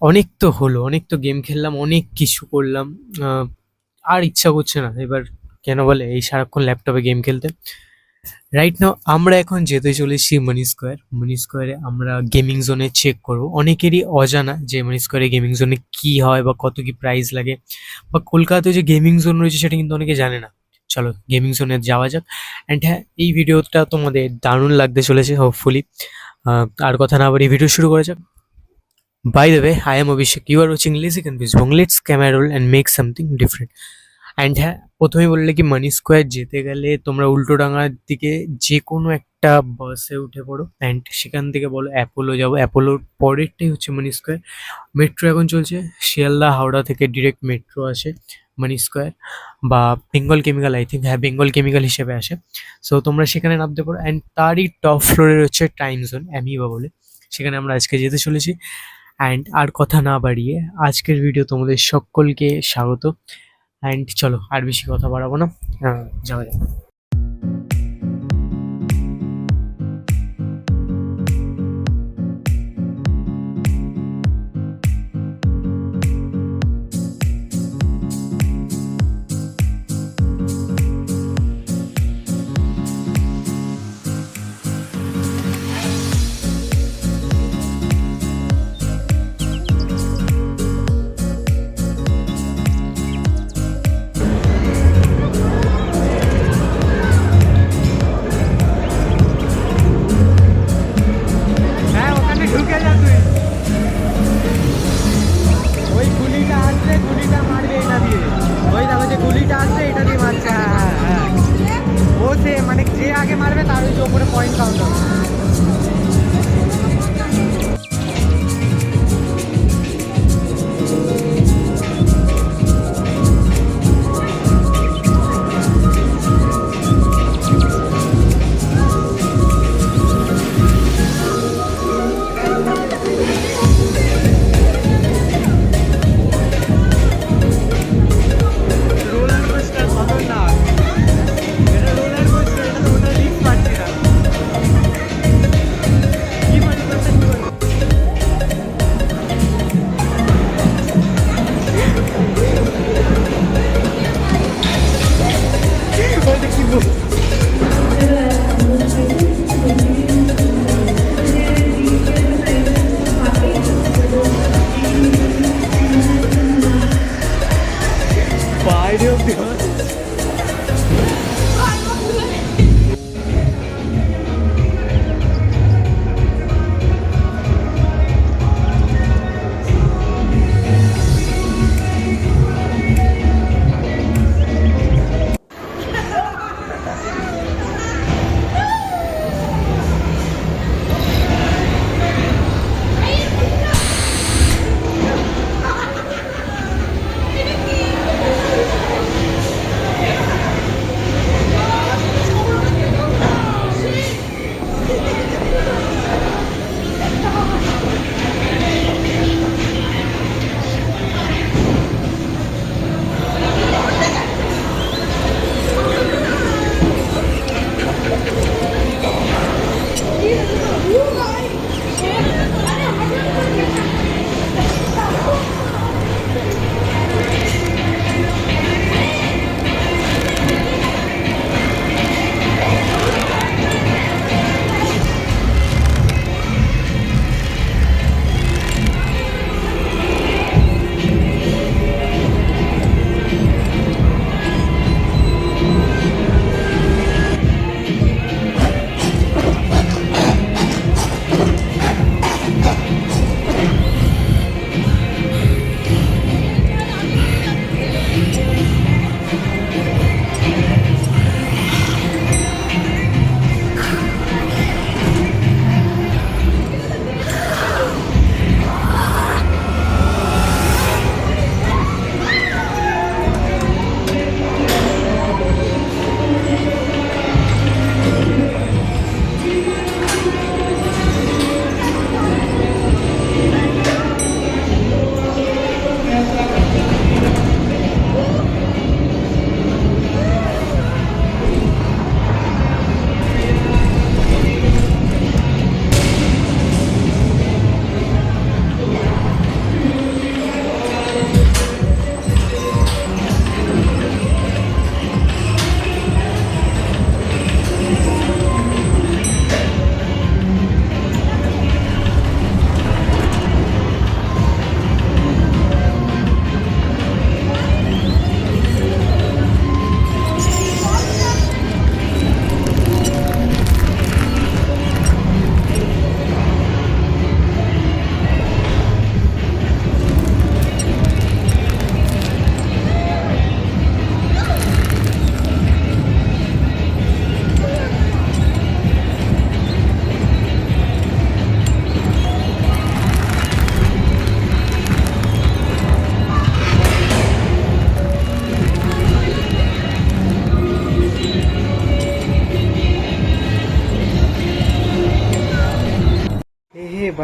অনেক তো হলো, অনেক তো গেম খেললাম, অনেক কিছু করলাম। আহ, আর ইচ্ছা করছে না এবার, কেন বলে, এই সারাক্ষণ ল্যাপটপে গেম খেলতে। রাইট নাও আমরা এখন যেতে চলেছি মানি স্কোয়ার। মানি স্কোয়ারে আমরা গেমিং জোনে চেক করবো। অনেকেরই অজানা যে মানি স্কোয়ারে গেমিং জোনে কি হয় বা কত কি প্রাইস লাগে, বা কলকাতায় যে গেমিং জোন রয়েছে সেটা কিন্তু অনেকে জানে না। চলো গেমিং জোনে যাওয়া যাক। অ্যান্ড হ্যাঁ, এই ভিডিওটা তোমাদের দারুণ লাগতে চলেছে হোপফুলি। আর কথা না বাড়িয়ে ভিডিও শুরু করা যাক। By the way, I am Abhishek. You are watching Lazy Confused. Let's camera roll and make something different. And হ্যাঁ, প্রথমেই বললে কি মানি স্কোয়ার যেতে গেলে তোমরা উল্টোডাঙার দিকে যে কোনো একটা বাসে উঠে পড়ো, অ্যান্ড সেখান থেকে বলো অ্যাপোলো যাবো। অ্যাপোলোর পরেরটাই হচ্ছে মানি স্কোয়ার। মেট্রো এখন চলছে শিয়ালদা হাওড়া থেকে, ডিরেক্ট মেট্রো আসে মানি স্কোয়ার বা বেঙ্গল কেমিক্যাল, আই থিঙ্ক, হ্যাঁ বেঙ্গল কেমিক্যাল হিসেবে আসে। সো তোমরা সেখানে নামতে পারো। অ্যান্ড তারই টপ ফ্লোরে হচ্ছে টাইম জোন, অ্যামিবা বলে, সেখানে আমরা আজকে যেতে চলেছি। অ্যান্ড আর কথা না বাড়িয়ে আজকের ভিডিও তোমাদের সকলকে স্বাগত। অ্যান্ড চলো আর বেশি কথা বাড়াবো না, যাওয়া যাক।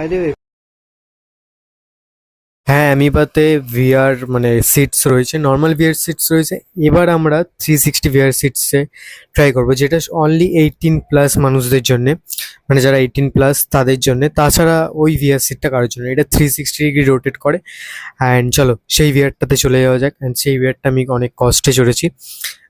বাই দ্য ওয়ে, হ্যাঁ অ্যামিবাতে ভিআর মানে সিটস রয়েছে, নর্মাল ভিআর সিটস রয়েছে। এবার আমরা 360 ভিআর সিটসে ট্রাই করবো, যেটা অনলি 18+ মানুষদের জন্যে, মানে যারা 18+ তাদের জন্যে। তাছাড়া ওই ভিআর সিটটা কারোর জন্য, এটা 360 ডিগ্রি রোটেট করে। অ্যান্ড চলো সেই ভিআরটাতে চলে যাওয়া যাক। অ্যান্ড সেই ভিআরটা আমি অনেক কষ্টে চড়েছি।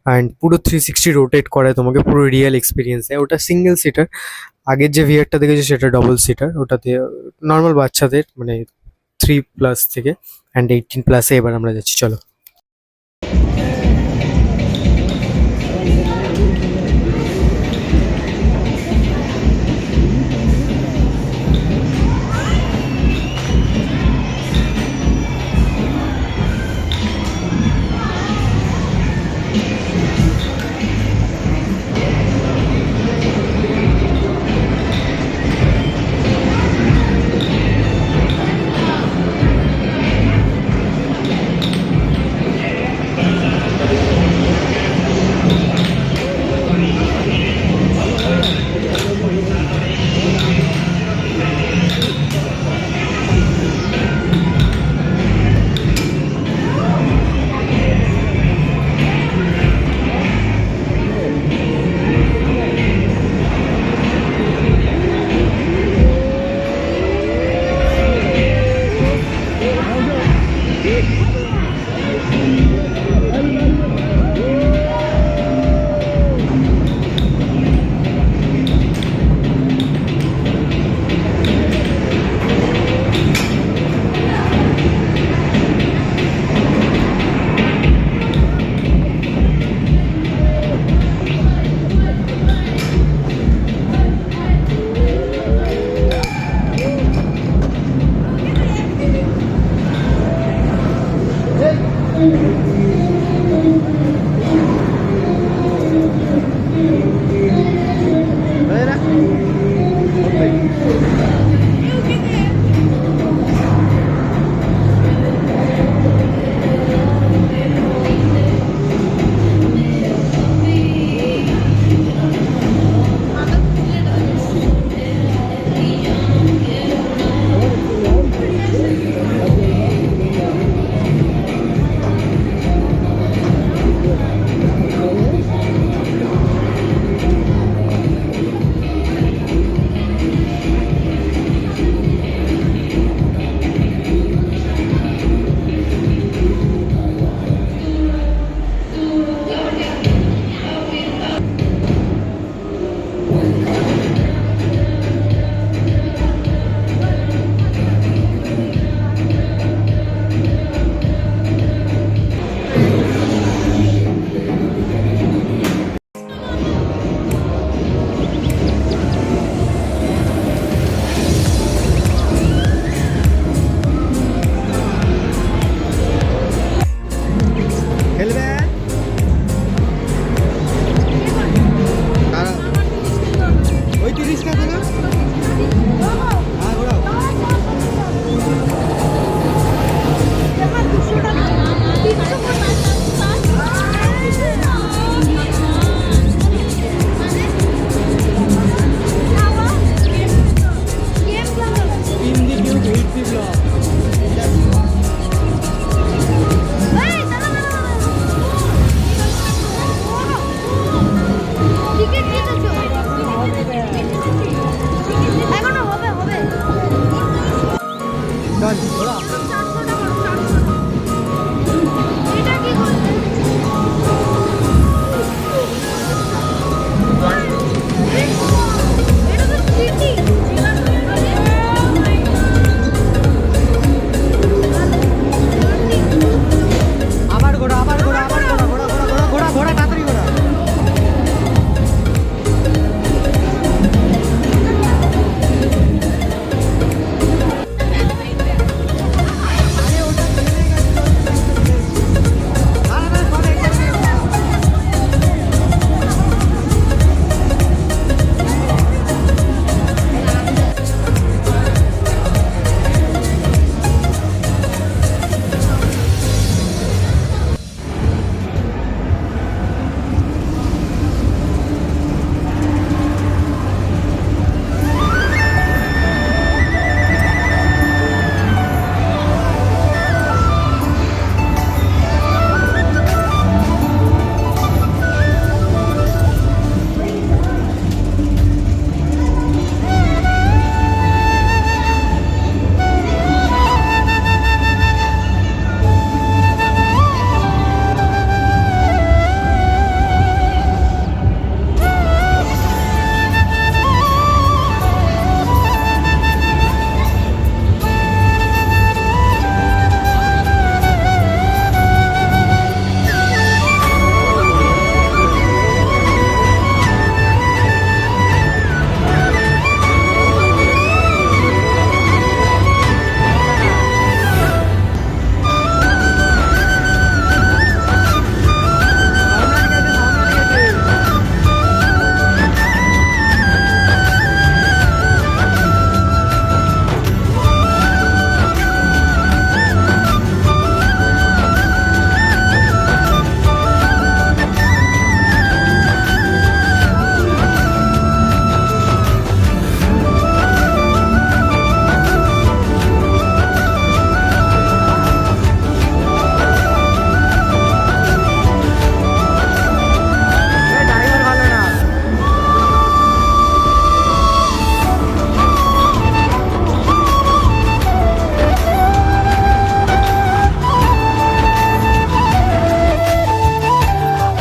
অ্যান্ড পুরো 360 রোটেট করে তোমাকে, পুরো রিয়েল এক্সপিরিয়েন্স দেয়। ওটা সিঙ্গেল সিটার। আগের যে ভিআরটা দেখেছো সেটা ডবল সিটার, ওটাতে নর্মাল বাচ্চাদের মানে 3+ থেকে। অ্যান্ড 18+-এ এবার আমরা যাচ্ছি, চলো।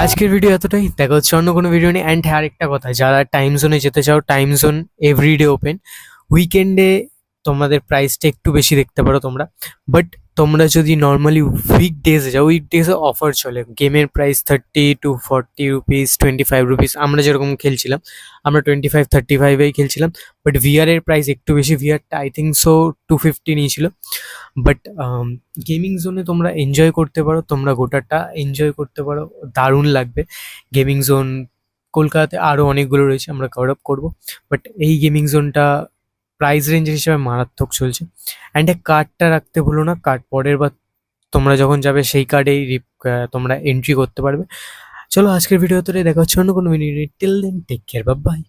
আজকের ভিডিও এতটাই, দেখা হচ্ছে অন্য কোনো ভিডিও নিয়ে। অ্যান্ড আরেকটা কথা, যারা টাইম জোনে যেতে চাও, টাইম জোন এভরিডে ওপেন। উইকেন্ডে তোমাদের প্রাইসটা একটু বেশি দেখতে পারো তোমরা, বাট তোমরা যদি নর্মালি উইকডেজে যাও, উইকডেজে অফার চলে। গেমের প্রাইস 30 to 40 রুপিস, 25 রুপিস। আমরা যেরকম খেলছিলাম, আমরা 25-35এই খেলছিলাম। বাট ভিআর এর প্রাইস একটু বেশি, ভিআরটা আই থিঙ্ক সো 250 নিয়েছিল। বাট গেমিং জোনে তোমরা এনজয় করতে পারো, তোমরা গোটাটা এনজয় করতে পারো, দারুণ লাগবে। গেমিং জোন কলকাতাতে আরও অনেকগুলো রয়েছে, আমরা কভার আপ করবো। বাট এই গেমিং জোনটা প্রাইস রেঞ্জের হিসাবে মারাত্মক চলছে। অ্যান্ড কার্ডটা রাখতে ভুলো না, কার্ড পরের বার তোমরা যখন যাবে সেই কার্ডেই তোমরা এন্ট্রি করতে পারবে। চলো আজকের ভিডিওতে দেখা হচ্ছে অন্য কোনো video. Till then take care, bye by.